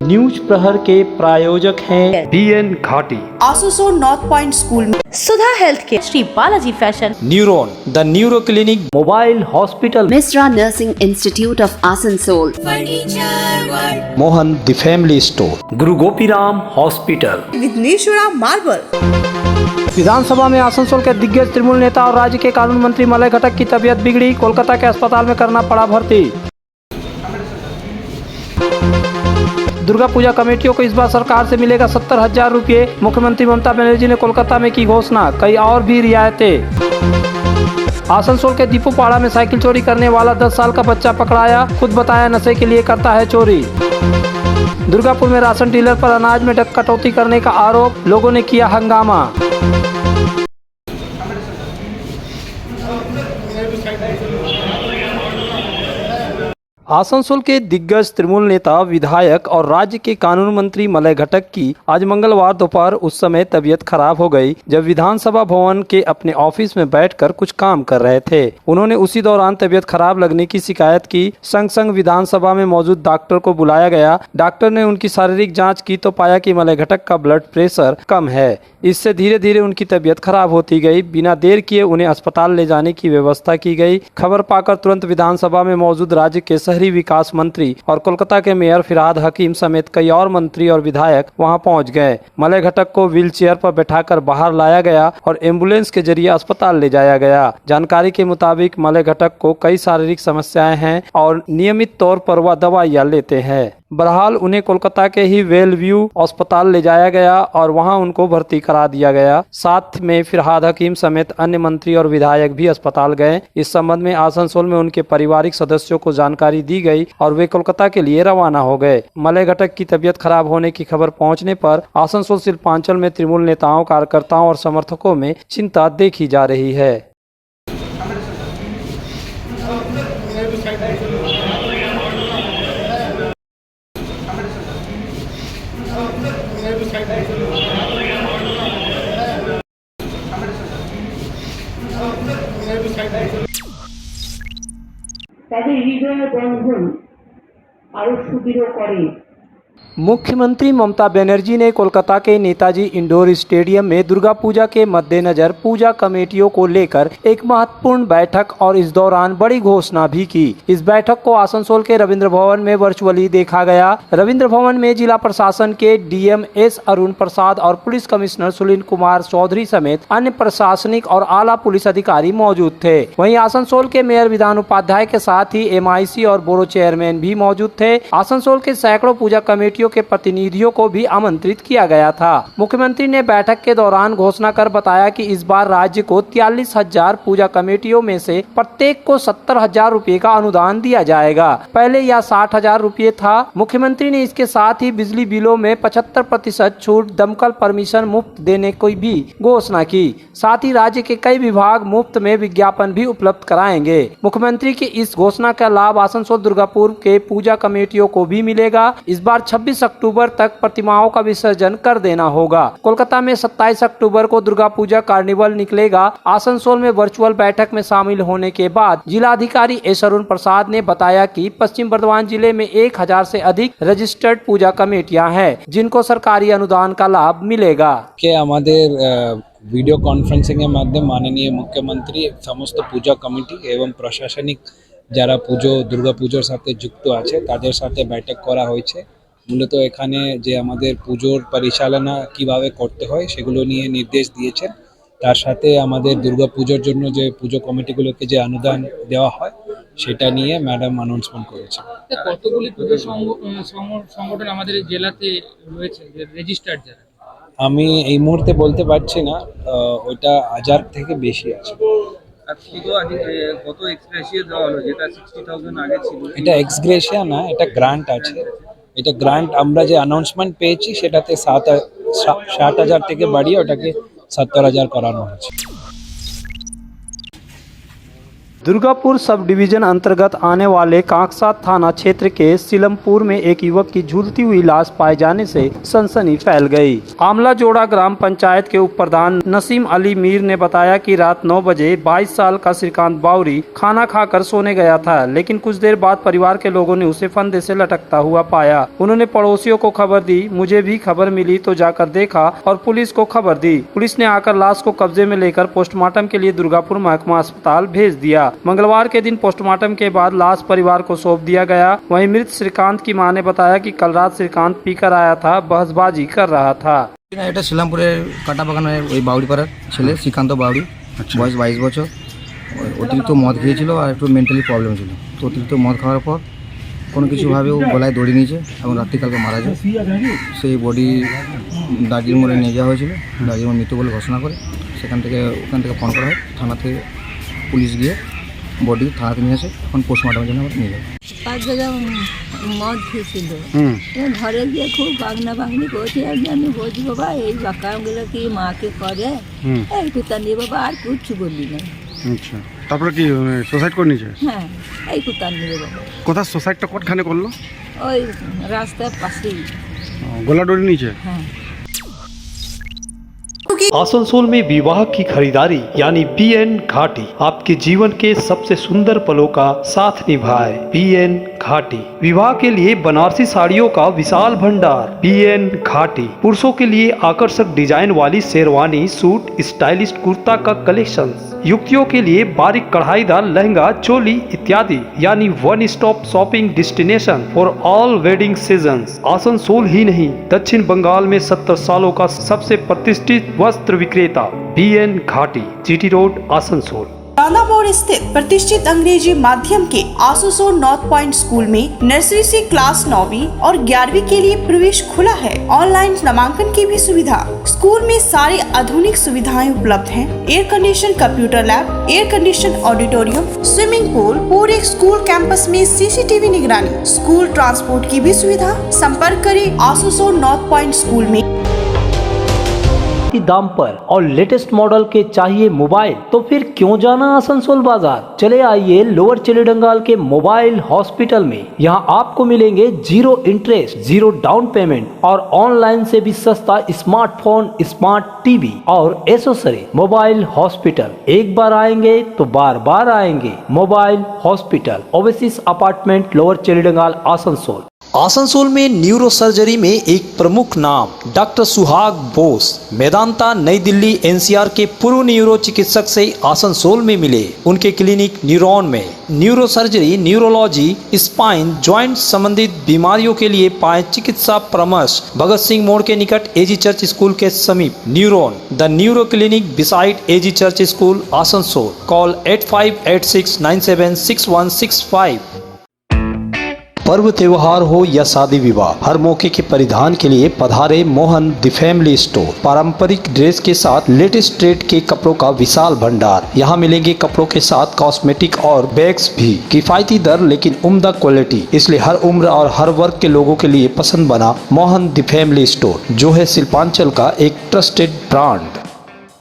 News प्रहर के प्रायोजक हैं DN घाटी, आसोसोल नॉर्थ पॉइंट स्कूल में Sudha health care, Shri Balaji fashion, neuron the neuro clinic, mobile hospital, Misra Nursing Institute of Asansol, Mohan the family store, Guru Gopiram hospital, Vighneshwara marble. विधानसभा में आसनसोल के दिग्गज तृणमूल नेता और राज्य के कानून मंत्री मलय घटक की तबीयत बिगड़ी, कोलकाता के अस्पताल में करना पड़ा भर्ती। दुर्गा पूजा कमेटियों को इस बार सरकार से मिलेगा 70,000 रुपये, मुख्यमंत्री ममता बनर्जी ने कोलकाता में की घोषणा, कई और भी रियायतें। आसनसोल के दीपूपाड़ा में साइकिल चोरी करने वाला 10 साल का बच्चा पकड़ाया, खुद बताया नशे के लिए करता है चोरी। दुर्गापुर में राशन डीलर पर अनाज में कटौती करने का आरोप, लोगों ने किया हंगामा। आसनसोल के दिग्गज तृणमूल नेता, विधायक और राज्य के कानून मंत्री मलय घटक की आज मंगलवार दोपहर उस समय तबीयत खराब हो गई जब विधानसभा भवन के अपने ऑफिस में बैठकर कुछ काम कर रहे थे। उन्होंने उसी दौरान तबीयत खराब लगने की शिकायत की। संग विधानसभा में मौजूद डॉक्टर को बुलाया गया। डॉक्टर ने उनकी शारीरिक जाँच की तो पाया कि मलय घटक का ब्लड प्रेशर कम है। इससे धीरे धीरे उनकी तबीयत खराब होती गई। बिना देर किए उन्हें अस्पताल ले जाने की व्यवस्था की गई। खबर पाकर तुरंत विधानसभा में मौजूद राज्य के शहरी विकास मंत्री और कोलकाता के मेयर फिरहाद हकीम समेत कई और मंत्री और विधायक वहां पहुंच गए। मलय घटक को व्हील चेयर पर बैठाकर बाहर लाया गया और एम्बुलेंस के जरिए अस्पताल ले जाया गया। जानकारी के मुताबिक मलय घटक को कई शारीरिक समस्याएं हैं और नियमित तौर पर वह दवाइयां लेते हैं। बहरहाल उन्हें कोलकाता के ही वेलव्यू अस्पताल ले जाया गया और वहां उनको भर्ती करा दिया गया। साथ में फिरहाद हकीम समेत अन्य मंत्री और विधायक भी अस्पताल गए। इस संबंध में आसनसोल में उनके पारिवारिक सदस्यों को जानकारी दी गई और वे कोलकाता के लिए रवाना हो गए। मलय घटक की तबीयत खराब होने की खबर पहुंचने पर आसनसोल शिल्पांचल में तृणमूल नेताओं, कार्यकर्ताओं और समर्थकों में चिंता देखी जा रही है। তাদের হৃদয়ের বন্ধন আরো সুদৃঢ় করে। मुख्यमंत्री ममता बनर्जी ने कोलकाता के नेताजी इंडोर स्टेडियम में दुर्गा पूजा के मद्देनजर पूजा कमेटियों को लेकर एक महत्वपूर्ण बैठक और इस दौरान बड़ी घोषणा भी की। इस बैठक को आसनसोल के रविंद्र भवन में वर्चुअली देखा गया। रविंद्र भवन में जिला प्रशासन के डीएम एस अरुण प्रसाद और पुलिस कमिश्नर सुनील कुमार चौधरी समेत अन्य प्रशासनिक और आला पुलिस अधिकारी मौजूद थे। वहीं आसनसोल के मेयर विधान उपाध्याय के साथ ही MIC और बोरो चेयरमैन भी मौजूद थे। आसनसोल के सैकड़ों पूजा कमेटियों के प्रतिनिधियों को भी आमंत्रित किया गया था। मुख्यमंत्री ने बैठक के दौरान घोषणा कर बताया कि इस बार राज्य को 43,000 पूजा कमेटियों में से प्रत्येक को 70,000 रुपए का अनुदान दिया जाएगा। पहले यह 60,000 रुपए था। मुख्यमंत्री ने इसके साथ ही बिजली बिलों में 75% छूट, दमकल परमिशन मुफ्त देने की भी घोषणा की। साथ ही राज्य के कई विभाग मुफ्त में विज्ञापन भी उपलब्ध कराएंगे। मुख्यमंत्री की इस घोषणा का लाभ आसनसोल दुर्गापुर के पूजा कमेटियों को भी मिलेगा। इस बार 26 अक्टूबर तक प्रतिमाओं का विसर्जन कर देना होगा। कोलकाता में 27 अक्टूबर को दुर्गा पूजा कार्निवल निकलेगा। आसनसोल में वर्चुअल बैठक में शामिल होने के बाद जिलाधिकारी एस अरुण प्रसाद ने बताया कि पश्चिम बर्धमान जिले में 1000 से अधिक रजिस्टर्ड पूजा कमेटियां हैं जिनको सरकारी अनुदान का लाभ मिलेगा। ভিডিও কনফারেন্সিংয়ের মাধ্যমে মাননীয় মুখ্যমন্ত্রী সমস্ত পূজা কমিটি এবং প্রশাসনিক যারা দুর্গা পুজোর সাথে যুক্ত আছে তাদের সাথে বৈঠক করা হয়েছে। মূলত এখানে যে আমাদের পুজোর পরিচালনা কিভাবে করতে হয় সেগুলো নিয়ে নির্দেশ দিয়েছেন। তার সাথে আমাদের দুর্গা পুজোর জন্য যে পুজো কমিটিগুলোকে যে অনুদান দেওয়া হয় সেটা নিয়ে ম্যাডাম অ্যানাউন্সমেন্ট করেছেন। কতগুলি পুজো সংগঠন আমাদের জেলাতে রয়েছে রেজিস্টার্ড যারা? আমি এই মুহূর্তে বলতে পারছি না, ওইটা 1000 থেকে বেশি আছে। কত এক্সগ্রেশিয়া দেওয়া হলো যেটা 60,000 আগে ছিল? এটা এক্সগ্রেশিয়া না, এটা গ্রান্ট আছে। এটা গ্রান্ট আমরা যে অ্যানাউন্সমেন্ট পেয়েছি সেটাতে 60,000 থেকে বাড়িয়ে ওটাকে 70,000 করানো হয়েছে। दुर्गापुर सब डिवीजन अंतर्गत आने वाले कांकसा थाना क्षेत्र के सिलमपुर में एक युवक की झूलती हुई लाश पाए जाने से सनसनी फैल गई। आमला जोड़ा ग्राम पंचायत के उप प्रधान नसीम अली मीर ने बताया कि रात 9 बजे 22 साल का श्रीकांत बावरी खाना खाकर सोने गया था, लेकिन कुछ देर बाद परिवार के लोगों ने उसे फंदे से लटकता हुआ पाया। उन्होंने पड़ोसियों को खबर दी, मुझे भी खबर मिली तो जाकर देखा और पुलिस को खबर दी। पुलिस ने आकर लाश को कब्जे में लेकर पोस्टमार्टम के लिए दुर्गापुर महकमा अस्पताल भेज दिया। मंगलवार के दिन पोस्टमार्टम के बाद लाश परिवार को सौंप दिया गया। वहीं मृत श्रीकांत की मां ने बताया कि कल रात श्रीकांत पीकर आया था, बहसबाजी कर रहा था। এটা শিলামপুরের কাটা বাগানের ওই বাউড়িপাড়ার ছেলে শ্রীকান্ত বাউড়ি, বয়স 22 বছর। অতিরিক্ত মদ খেয়েছিল আর একটু মেন্টালি প্রবলেম ছিল। তো অতিরিক্ত মদ খাওয়ার পর কোনো কিছুভাবে ও গলায় দড়ি নিয়েছে এবং রাত্রিকালকে মারা যায়। সেই বডি দার্জিলিং মোড়ে নিয়ে যাওয়া হয়েছিল, দার্জিলিং মোড় মৃত্যু বলে ঘোষণা করে ওখান থেকে ফোন করা হয় থানা থেকে, পুলিশ গিয়ে বডি থানাতে নিয়ে আসে, এখন পোস্টমর্টমের জন্য আমরা নিয়ে যাই। 5 জায়গা মদ খেয়েছিল, ঘরে গিয়ে খুব বাগনা বাগনি করছে। আমি বলছি বাবা এই বাকাগুলো কি মাকে করে, এই কুতানি বাবা আর কিচ্ছু বললি না। আচ্ছা, তারপরে কি সুসাইড করে নিয়েছে? হ্যাঁ, এই কুতানি বাবা। কোথায় সুসাইডটা কোনখানে করলো? ওই রাস্তার পাশেই। গলা দড়ি নিয়েছে? হ্যাঁ। आसनसोल में विवाह की खरीदारी यानी BN घाटी आपके जीवन के सबसे सुंदर पलों का साथ निभाए। BN घाटी विवाह के लिए बनारसी साड़ियों का विशाल भंडार। BN घाटी पुरुषों के लिए आकर्षक डिजाइन वाली शेरवानी, सूट, स्टाइलिश कुर्ता का कलेक्शन, युवतियों के लिए बारीक कढ़ाईदार लहंगा, चोली इत्यादि, यानी one stop shopping destination for all wedding seasons. Asansol ही नहीं, दक्षिण बंगाल में 70 सालों का सबसे प्रतिष्ठित वस्त्र विक्रेता BN घाटी, GT रोड, आसनसोल। चांदा मोड़ स्थित प्रतिष्ठित अंग्रेजी माध्यम के आसनसोल नॉर्थ पॉइंट स्कूल में नर्सरी से क्लास 9वीं और 11वीं के लिए प्रवेश खुला है। ऑनलाइन नामांकन की भी सुविधा। स्कूल में सारी आधुनिक सुविधाएं उपलब्ध हैं। Air condition computer lab, air condition auditorium, swimming pool, पूरे स्कूल कैंपस में CCTV निगरानी, स्कूल ट्रांसपोर्ट की भी सुविधा। संपर्क करें आसनसोल नॉर्थ पॉइंट स्कूल में। दाम पर और लेटेस्ट मॉडल के चाहिए मोबाइल, तो फिर क्यों जाना आसनसोल बाजार। चले आइए लोअर चिलीडंगाल के मोबाइल हॉस्पिटल में। यहाँ आपको मिलेंगे 0 इंटरेस्ट, 0 डाउन पेमेंट और ऑनलाइन से भी सस्ता स्मार्टफोन, स्मार्ट टीवी और एसेसरी। मोबाइल हॉस्पिटल, एक बार आएंगे तो बार बार आएंगे। Mobile hospital, oasis apartment, lower Chelidangal, Asansol. Asansol में न्यूरो सर्जरी में एक प्रमुख नाम डॉक्टर सुहाग बोस, मेदांता, नई दिल्ली, NCR के पूर्व न्यूरो चिकित्सक से आसनसोल में मिले। उनके क्लिनिक न्यूरॉन में neuro surgery, neurology, spine, joint संबंधित बीमारियों के लिए पाए चिकित्सा परामर्श। भगत सिंह मोड़ के निकट AG चर्च स्कूल के समीप neuron, the neuro clinic beside AG church school, Asansol. Call 8586976165। पर्व त्योहार हो या शादी विवाह, हर मौके के परिधान के लिए पधारे मोहन द फैमिली स्टोर। पारंपरिक ड्रेस के साथ लेटेस्ट ट्रेड के कपड़ों का विशाल भंडार। यहाँ मिलेंगे कपड़ों के साथ कॉस्मेटिक और बैग्स भी। किफायती दर लेकिन उम्दा क्वालिटी, इसलिए हर उम्र और हर वर्ग के लोगों के लिए पसंद बना मोहन द फैमिली स्टोर, जो है शिल्पांचल का एक ट्रस्टेड ब्रांड।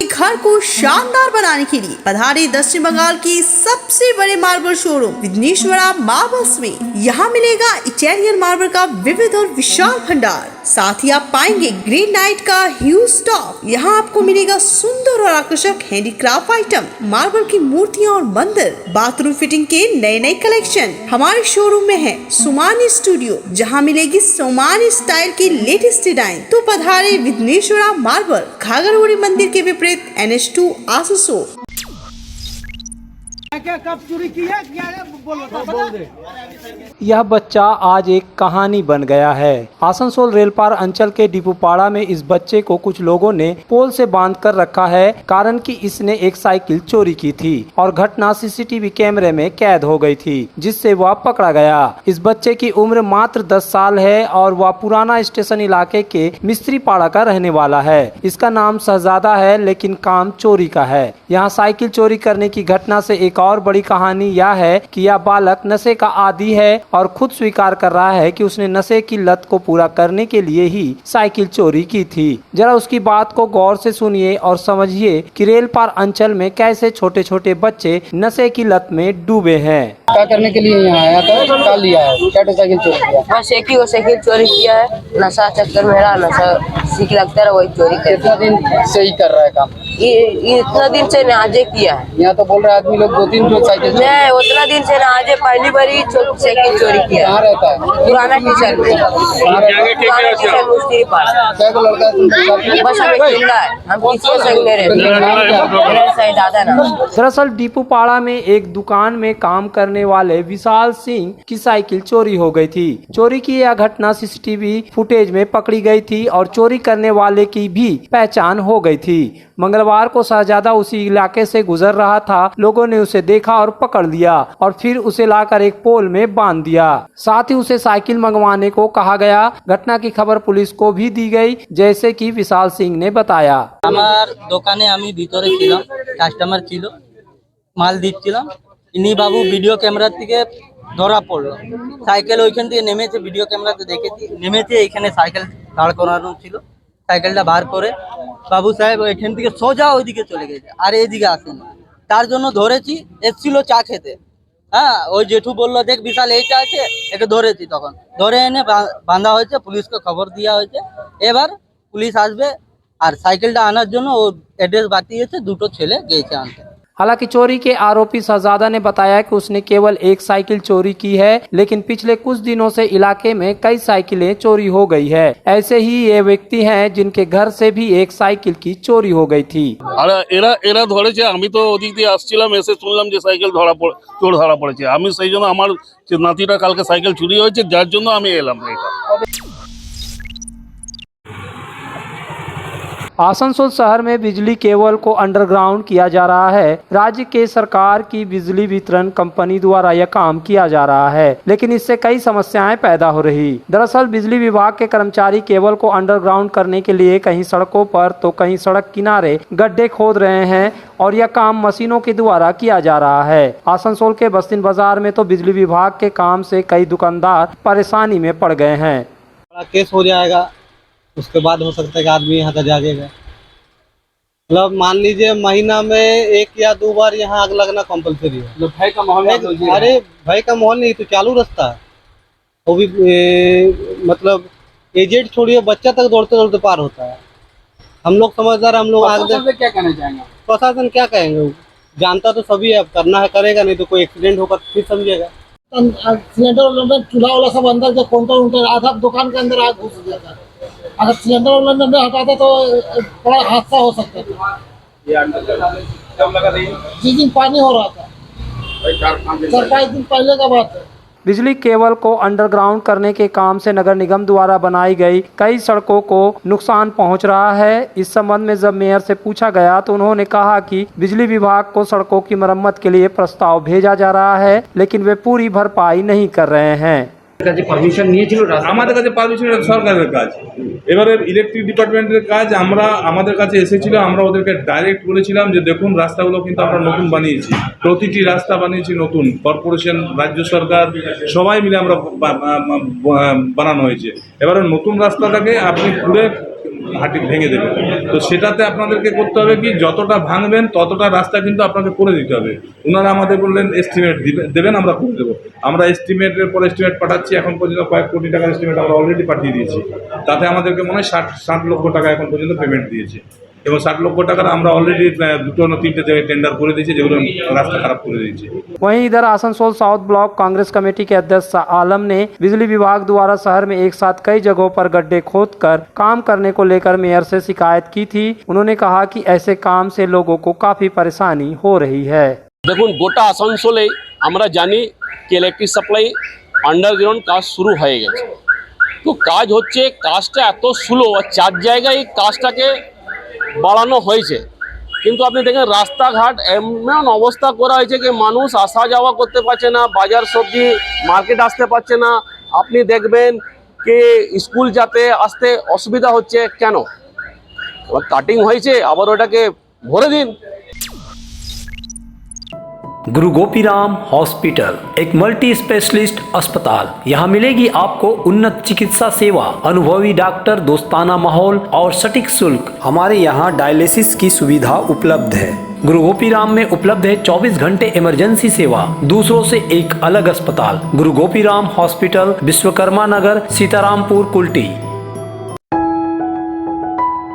घर को शानदार बनाने के लिए पधारे दक्षिण बंगाल की सबसे बड़े मार्बल शोरूम विघ्नेश्वरा मार्बल्स में। यहाँ मिलेगा इटालियन मार्बल का विविध और विशाल भंडार। साथ ही आप पाएंगे ग्रेनाइट का ह्यूज स्टॉक। यहाँ आपको मिलेगा सुंदर और आकर्षक हैंडीक्राफ्ट आइटम, मार्बल की मूर्तियाँ और मंदिर, बाथरूम फिटिंग के नए नए कलेक्शन। हमारे शोरूम में है सोमानी स्टूडियो, जहाँ मिलेगी सोमानी स्टाइल की लेटेस्ट डिजाइन। तो पधारे विघ्नेश्वरा मार्बल, घाघरगुड़ी मंदिर के विपरीत NH2 आसनसोल। यह बच्चा आज एक कहानी बन गया है। आसनसोल रेलपार अंचल के डिपूपाड़ा में इस बच्चे को कुछ लोगों ने पोल से बांध कर रखा है, कारण कि इसने एक साइकिल चोरी की थी और घटना CCTV कैमरे में कैद हो गई थी, जिससे वह पकड़ा गया। इस बच्चे की उम्र मात्र 10 साल है और वह पुराना स्टेशन इलाके के मिस्त्री पाड़ा का रहने वाला है। इसका नाम शहजादा है, लेकिन काम चोरी का है। यहाँ साइकिल चोरी करने की घटना से एक और और बड़ी कहानी यह है कि यह बालक नशे का आदी है और खुद स्वीकार कर रहा है कि उसने नशे की लत को पूरा करने के लिए ही साइकिल चोरी की थी। जरा उसकी बात को गौर से सुनिए और समझिए कि रेलपार अंचल में कैसे छोटे छोटे बच्चे नशे की लत में डूबे हैं। क्या करने के लिए यहाँ आया था, क्या लिया है, क्या साइकिल चोरी किया? बस एक ही वो साइकिल चोरी किया है, नशा चक्कर में रहा, नशा सीख लगता है वही चोरी कर। कितना दिन से ही कर रहा है काम? ये इतना दिन से ना आजे किया है। यहाँ तो बोल रहे आदमी लोग 2-3 जो साइकिल नहीं, उतना दिन से ना आजे पहली बार ही साइकिल चोरी किया। कहाँ रहता है? पुराना टीचर में, पुराना टीचर उसके पास। क्या को लड़का है? बस हमें चिल्ला है, हम किसी संग में रहते हैं। दादा ना। दरअसल डीपूपाड़ा में एक दुकान में काम करने वाले विशाल सिंह की साइकिल चोरी हो गई थी। चोरी की यह घटना सीसीटीवी फुटेज में पकड़ी गई थी और चोरी करने वाले की भी पहचान हो गई थी। मंगलवार को शहजादा उसी इलाके से गुजर रहा था। लोगों ने उसे देखा और पकड़ लिया और फिर उसे लाकर एक पोल में बांध दिया। साथ ही उसे साइकिल मंगवाने को कहा गया। घटना की खबर पुलिस को भी दी गई, जैसे कि विशाल सिंह ने बताया। আমার দোকানে আমি ভিতরে ছিলাম, কাস্টমার ছিল, মাল দিচ্ছিলাম। ইনি বাবু ভিডিও ক্যামেরা থেকে ধরা পড়লো। সাইকেল ওইখান থেকে নেমেছে, ভিডিও ক্যামেরাতে দেখেছি, নেমেছে এইখানে সাইকেল দাঁড় করানো ছিল। সাইকেলটা বার করে বাবু সাহেব ওইখান থেকে সোজা ওইদিকে চলে গেছে, আর এইদিকে আসেনি। তার জন্য ধরেছি, এসছিল চা খেতে। হ্যাঁ, ওই জেঠু বললো দেখ বিশাল এইটা আছে, একে ধরেছি। তখন ধরে এনে বাঁধা হয়েছে, পুলিশকে খবর দেওয়া হয়েছে। এবার পুলিশ আসবে আর সাইকেলটা আনার জন্য ও অ্যাড্রেস বাতিয়েছে, দুটো ছেলে গিয়েছে আনতে। हालांकि चोरी के आरोपी शहजादा ने बताया कि उसने केवल एक साइकिल चोरी की है, लेकिन पिछले कुछ दिनों से इलाके में कई साइकिलें चोरी हो गई है। ऐसे ही ये व्यक्ति हैं जिनके घर से भी एक साइकिल की चोरी हो गई थी। এরা ধরেছে, আমি তো ওদিক দিয়ে আসছিলাম, এসে শুনলাম যে সাইকেল চোর ধরা পড়েছে। আমি সেই জন্য আমার নাতিটা কালকে সাইকেল চুরি হয়েছে, যার জন্য আমি এলাম। এটা आसनसोल शहर में बिजली केबल को अंडरग्राउंड किया जा रहा है। राज्य के सरकार की बिजली वितरण कंपनी द्वारा यह काम किया जा रहा है, लेकिन इससे कई समस्याएं पैदा हो रही। दरअसल बिजली विभाग के कर्मचारी केबल को अंडरग्राउंड करने के लिए कहीं सड़कों पर तो कहीं सड़क किनारे गड्ढे खोद रहे हैं और यह काम मशीनों के द्वारा किया जा रहा है। आसनसोल के बस्तिन बाजार में तो बिजली विभाग के काम से कई दुकानदार परेशानी में पड़ गए हैं। बड़ा केस हो जाएगा, उसके बाद हो सकता है कि आदमी यहाँ का जागेगा। मतलब मान लीजिए महीना में 1 या 2 बार यहाँ आग लगना कंपलसरी है। भय का माहौल अरे भय का माहौल नहीं, तो चालू रास्ता है, वो भी मतलब एजेड छोड़िए, बच्चा तक दौड़ते दौड़ते पार होता है। हम लोग समझदार, हम लोग आग क्या कहना चाहेंगे? प्रशासन क्या कहेंगे, जानता तो सभी है, अब करना है करेगा, नहीं तो कोई एक्सीडेंट होगा तो फिर समझेगा। सिलेंडर चूल्हा वाला सब अंदर जो काउंटर आधा दुकान के अंदर आग घुस जाता है। अगर सिलेंडर वाला नहीं हटाता तो बड़ा हादसा हो सकता था। जिस दिन पानी हो रहा था 4-5 दिन पहले का बात है। बिजली केबल को अंडरग्राउंड करने के काम से नगर निगम द्वारा बनाई गई कई सड़कों को नुकसान पहुंच रहा है। इस संबंध में जब मेयर से पूछा गया तो उन्होंने कहा कि बिजली विभाग को सड़कों की मरम्मत के लिए प्रस्ताव भेजा जा रहा है, लेकिन वे पूरी भरपाई नहीं कर रहे हैं। পারমিশন নিয়েছিল, আমাদের কাছে পারমিশন সরকারের কাজ। এবারে ইলেকট্রিক ডিপার্টমেন্টের কাজ আমাদের কাছে এসেছিল, আমরা ওদেরকে ডাইরেক্ট বলেছিলাম যে দেখুন রাস্তাগুলো কিন্তু আমরা নতুন বানিয়েছি, প্রতিটি রাস্তা বানিয়েছি নতুন, কর্পোরেশন, রাজ্য সরকার সবাই মিলে আমরা বানানো হয়েছে। এবারে নতুন রাস্তাটাকে আপনি পুরো হাঁটি ভেঙে দেবেন, তো সেটাতে আপনাদেরকে করতে হবে কি যতটা ভাঙবেন ততটা রাস্তা কিন্তু আপনাকে করে দিতে হবে। ওনারা আমাদের বললেন এস্টিমেট দেবেন, আমরা করে দেবো। আমরা এস্টিমেটের পর এস্টিমেট পাঠাচ্ছি, এখন পর্যন্ত কয়েক কোটি টাকার এস্টিমেট আমরা অলরেডি পাঠিয়ে দিয়েছি। তাতে আমাদেরকে মনে হয় 60 লক্ষ টাকা এখন পর্যন্ত পেমেন্ট দিয়েছে, এবং 60 লক্ষ টাকার আমরা অলরেডি 2 না 3টে জায়গায় টেন্ডার করে দিয়েছি, যেগুলো রাস্তা খারাপ করে দিয়েছে। वहीं इधर Asansol south block Congress committee के अध्यक्ष आलम ने बिजली विभाग द्वारा शहर में एक साथ कई जगहों पर गड्ढे खोदकर काम करने को लेकर मेयर से शिकायत की थी। उन्होंने कहा कि ऐसे काम से लोगों को काफी परेशानी हो रही है। দেখুন গোটা আসানসোলে আমরা জানি কি ইলেকট্রিক সাপ্লাই আন্ডারগ্রাউন্ড কাজ শুরু হয়ে গেছে, তো কাজ হচ্ছে, কাজটা এত স্লো, 4 জায়গায় কাজটাকে বাড়ানো হয়েছে, কিন্তু আপনি দেখেন রাস্তাঘাট এমন অবস্থা করা হয়েছে কি মানুষ আসা যাওয়া করতে পারছে না, বাজার সবজি মার্কেট আসতে পারছে না। আপনি দেখবেন কি স্কুল যেতে আসতে অসুবিধা হচ্ছে কেন, কাটিং হয়েছে আবার ওটাকে ভরে দিন। गुरु गोपीराम हॉस्पिटल एक मल्टी स्पेशलिस्ट अस्पताल। यहाँ मिलेगी आपको उन्नत चिकित्सा सेवा, अनुभवी डॉक्टर, दोस्ताना माहौल और सटीक शुल्क। हमारे यहाँ डायलिसिस की सुविधा उपलब्ध है। गुरु गोपीराम में उपलब्ध है 24 घंटे इमरजेंसी सेवा, दूसरों से एक अलग अस्पताल। गुरु गोपीराम हॉस्पिटल, विश्वकर्मा नगर, सीतारामपुर, कुल्टी।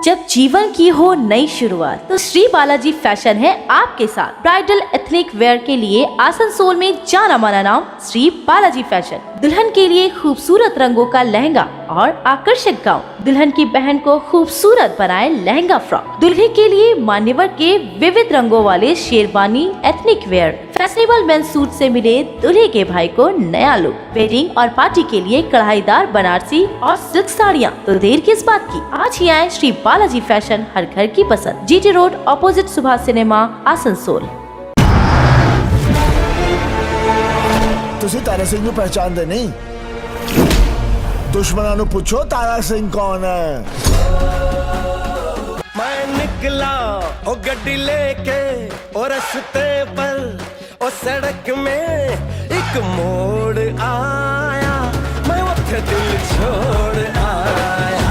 जब जीवन की हो नई शुरुआत तो श्री बालाजी फैशन है आपके साथ। ब्राइडल एथनिक वेयर के लिए आसनसोल में जाना माना नाम श्री बालाजी फैशन। दुल्हन के लिए खूबसूरत रंगों का लहंगा और आकर्षक गाउन, दुल्हन की बहन को खूबसूरत बनाए लहंगा फ्रॉक, दुल्हे के लिए मान्यवर के विविध रंगों वाले sherwani ethnic wear, fashionable men's suit से मिले दूल्हे के भाई को नया लुक, वेडिंग और पार्टी के लिए कढ़ाईदार बनारसी और सिल्क साड़ियाँ। तो देर किस बात की, आज ही आए श्री बालाजी फैशन, हर घर की पसंद, GT road opposite Subhash cinema, Asansol. ਤੁਸੀਂ ਤਾਰਾ ਸਿੰਘ ਨੂੰ ਪਹਿਚਾਨਦੇ ਨਹੀਂ? ਦੁਸ਼ਮਣਾਂ ਨੂੰ ਪੁੱਛੋ ਤਾਰਾ ਸਿੰਘ ਕੌਣ ਹੈ। मैं निकला ओ गड्डी लेके ओ रस्ते पर ओ सड़क में एक मोड़ आया, मैं उठे दिल छोड़ आया।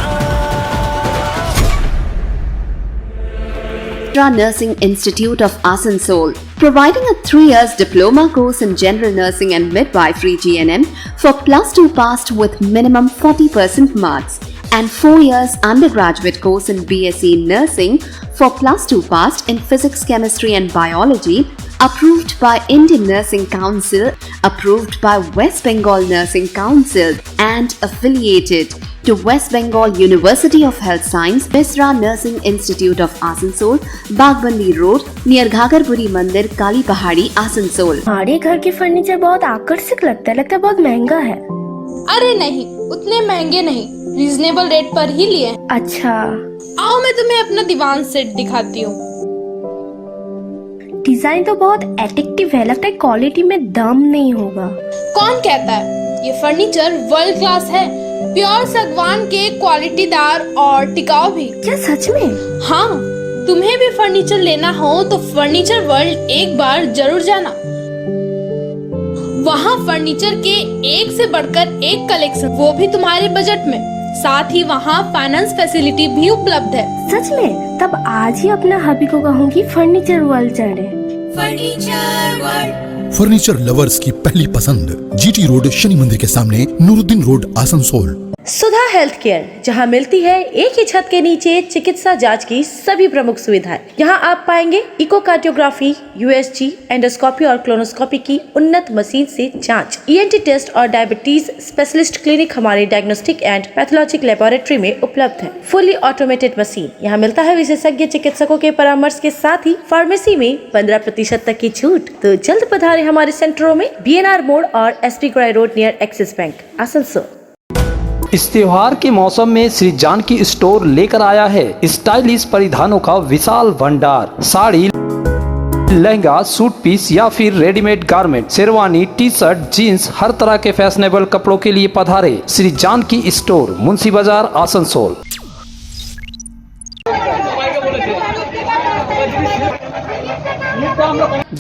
Nursing Institute of Asansol, providing a 3 years diploma course in general nursing and midwifery GNM for +2 passed with minimum 40% marks, and 4 years undergraduate course in BSc Nursing for +2 passed in physics, chemistry and biology, approved by Indian Nursing Council, approved by West Bengal Nursing Council and affiliated to West Bengal University of Health Science, Misra Nursing Institute of Asansol, Bagbandi Road, near Ghagarpuri Mandir, Kali Pahadi, Asansol। हमारे घर के furniture बहुत आकर्षक लगता है बहुत महंगा है। अरे नहीं, उतने महंगे नहीं, रीजनेबल रेट पर ही लिए। अच्छा, आओ मैं तुम्हें अपना दीवान सेट दिखाती हूँ। डिजाइन तो बहुत एट्रैक्टिव है, लगता है क्वालिटी में दम नहीं होगा। कौन कहता है? ये फर्नीचर वर्ल्ड क्लास है, प्योर सागवान के, क्वालिटीदार और टिकाऊ भी। क्या सच में? हाँ, तुम्हें भी फर्नीचर लेना हो तो फर्नीचर वर्ल्ड एक बार जरूर जाना। वहाँ फर्नीचर के एक से बढ़कर एक कलेक्शन, वो भी तुम्हारे बजट में। साथ ही वहाँ फाइनेंस फैसिलिटी भी उपलब्ध है। सच में? तब आज ही अपना हबी को कहूँगी फर्नीचर वर्ल्ड चढ़े। फर्नीचर वर्ल्ड, फर्नीचर लवर्स की पहली पसंद, जीटी रोड शनि मंदिर के सामने, नूरुद्दीन रोड, आसनसोल। सुधा हेल्थ केयर, जहां मिलती है एक ही छत के नीचे चिकित्सा जांच की सभी प्रमुख सुविधाएं। यहां आप पाएंगे इकोकार्डियोग्राफी, यूएसजी, एंडोस्कोपी और क्लोनोस्कोपी की उन्नत मशीन से जांच, ईएनटी टेस्ट और डायबिटीज स्पेशलिस्ट क्लिनिक हमारे डायग्नोस्टिक एंड पैथोलॉजिक लेबोरेटरी में उपलब्ध है। फुली ऑटोमेटेड मशीन, यहाँ मिलता है विशेषज्ञ चिकित्सकों के परामर्श के साथ ही फार्मेसी में 15% तक की छूट। तो जल्द पधारे हमारे सेंटरों में, BNR मोड़ और SP ग्राई road near Axis bank, Asansol. इस त्योहार के मौसम में श्री जानकी स्टोर लेकर आया है स्टाइलिश परिधानों का विशाल भंडार। साड़ी, लहंगा, सूट पीस या फिर readymade garment, sherwani, T shirt, jeans, हर तरह के फैशनेबल कपड़ों के लिए पधारे श्री जानकी स्टोर, मुंशी बाजार, आसनसोल।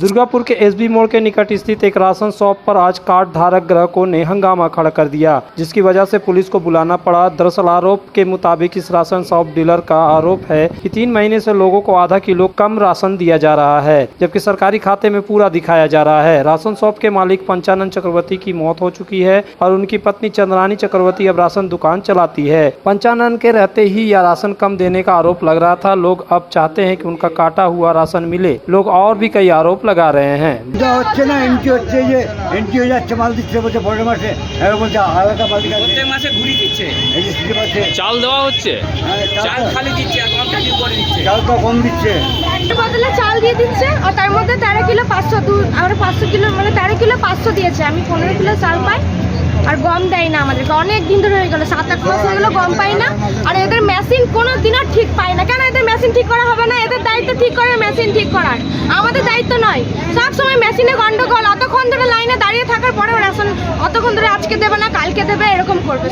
दुर्गापुर के एसबी मोड़ के निकट स्थित एक राशन शॉप पर आज कार्ड धारक ग्राहकों ने हंगामा खड़ा कर दिया, जिसकी वजह से पुलिस को बुलाना पड़ा। दरअसल आरोप के मुताबिक इस राशन शॉप डीलर का आरोप है कि 3 महीने से लोगों को आधा किलो कम राशन दिया जा रहा है, जबकि सरकारी खाते में पूरा दिखाया जा रहा है। राशन शॉप के मालिक पंचानन चक्रवर्ती की मौत हो चुकी है और उनकी पत्नी चंद्रानी चक्रवर्ती अब राशन दुकान चलाती है। पंचानन के रहते ही यह राशन कम देने का आरोप लग रहा था। लोग अब चाहते हैं कि उनका काटा हुआ राशन मिले। लोग और भी कई आरोप लगा रहे हैं। চাল দেওয়া হচ্ছে, চাল খালি দিচ্ছে, চাল তো কম দিচ্ছে, বদলে চাল দিয়ে দিচ্ছে আর তার মধ্যে 13 কিলো 500, আমরা 500 কিলো মানে 13 কিলো 500 দিয়েছে। আমি 15 কিলো চাল পাই আর গম দেয় না আমাদেরকে। অনেক দিন ধরে হয়ে গেল, 7-8 মাস হয়ে গেল গম পাই না। আর এদের মেশিন কোনো দিনও ঠিক পায় না। কেন এদের মেশিন ঠিক করা হবে না? এদের দায়িত্ব ঠিক করে মেশিন ঠিক করার, আমাদের দায়িত্ব নয়। সব সময় মেশিনে গন্ডগোল, অতক্ষণ ধরে লাইনে দাঁড়িয়ে থাকার পরেও রেশন অতক্ষণ ধরে আজকে দেবে না কালকে দেবে এরকম করবে।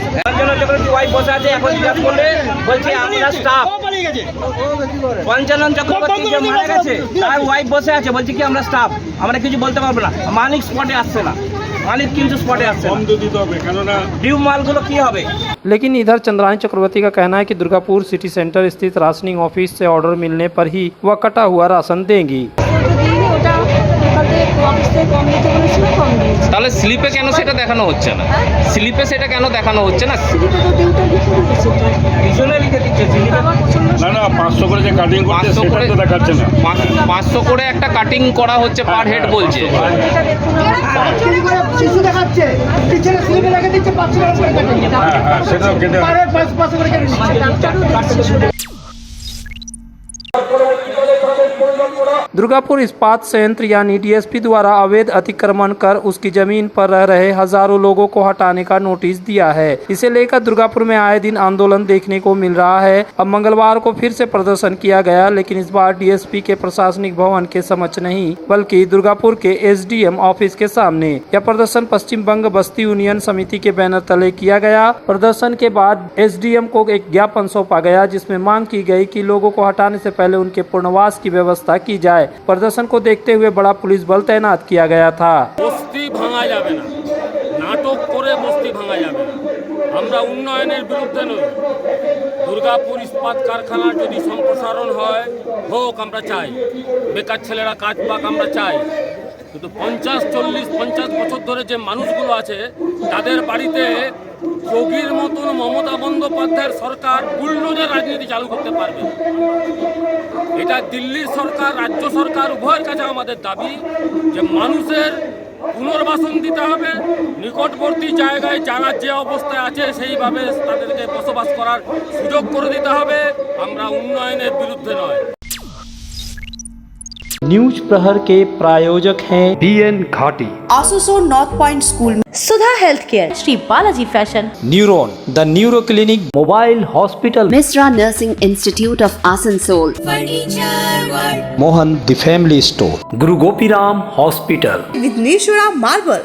পঞ্চানন চক্রবর্তী ওয়াইফ বসে আছে, এখন জিজ্ঞাসা করলে বলছে আমরা স্টাফ। পঞ্চানন চক্রবর্তী যে মারা গেছে তার ওয়াইফ বসে আছে, বলছে কি আমরা স্টাফ, আমরা কিছু বলতে পারবো না। মালিক স্পটে আসছে না, মালিক কিন্তু স্পটে আসছে না, ডিউ মালগুলো কি হবে। लेकिन इधर चंद्रानी चक्रवर्ती का कहना है कि दुर्गापुर सिटी सेंटर स्थित राशनिंग ऑफिस से ऑर्डर मिलने पर ही वह कटा हुआ राशन देंगी। তাহলে স্লিপে কেন সেটা দেখানো হচ্ছে না? স্লিপে সেটা কেন দেখানো হচ্ছে না? না না 500 করে যে কাটিং করছে সেটা তো দেখাচ্ছে না। 500 করে একটা কাটিং করা হচ্ছে পার হেড বলছে। শিশু দেখাচ্ছে টিচারের স্লিপে লেখা দিচ্ছে 500 করে কাটিং। হ্যাঁ সেটাও কেটে পার হেড 500 করে কেটে দিচ্ছে। दुर्गापुर इस्पात संयंत्र यानी डीएसपी द्वारा अवैध अतिक्रमण कर उसकी जमीन पर रह रहे हजारों लोगों को हटाने का नोटिस दिया है। इसे लेकर दुर्गापुर में आए दिन आंदोलन देखने को मिल रहा है। अब मंगलवार को फिर से प्रदर्शन किया गया, लेकिन इस बार डीएसपी के प्रशासनिक भवन के समक्ष नहीं बल्कि दुर्गापुर के एसडीएम ऑफिस के सामने। यह प्रदर्शन पश्चिम बंग बस्ती यूनियन समिति के बैनर तले किया गया। प्रदर्शन के बाद एसडीएम को एक ज्ञापन सौंपा गया, जिसमें मांग की गई कि लोगों को हटाने से पहले उनके पुनर्वास की व्यवस्था की जाए। प्रदर्शन को देखते हुए बड़ा पुलिस बल तैनात किया गया था। বস্তি ভাঙা যাবে না, নাটক করে বস্তি ভাঙা যাবে না। আমরা উন্নয়নের বিরুদ্ধে নই। দুর্গাপুর ইস্পাত কারখানার যদি সম্প্রসারণ হয় হোক আমরা চাই, বেকার ছেলেরা কাজ পাক আমরা চাই, কিন্তু 50 বছর ধরে যে মানুষগুলো আছে তাদের বাড়িতে যোগীর মতন মমতা বন্দ্যোপাধ্যায়ের সরকার বুলডোজার রাজনীতি চালু করতে পারবে। এটা দিল্লির সরকার, রাজ্য সরকার উভয়ের কাছে আমাদের দাবি যে মানুষের পুনর্বাসন দিতে হবে, নিকটবর্তী জায়গায় যারা যে অবস্থায় আছে সেইভাবে তাদেরকে বসবাস করার সুযোগ করে দিতে হবে। আমরা উন্নয়নের বিরুদ্ধে নয়। न्यूज प्रहर के प्रायोजक हैं BN Ghati, Asansol north point school, Sudha health care, Shri Balaji fashion, neuron the neuro clinic, mobile hospital, Misra Nursing Institute of Asansol, Mohan the family store, Guru Gopiram hospital, Vighneshwara marble,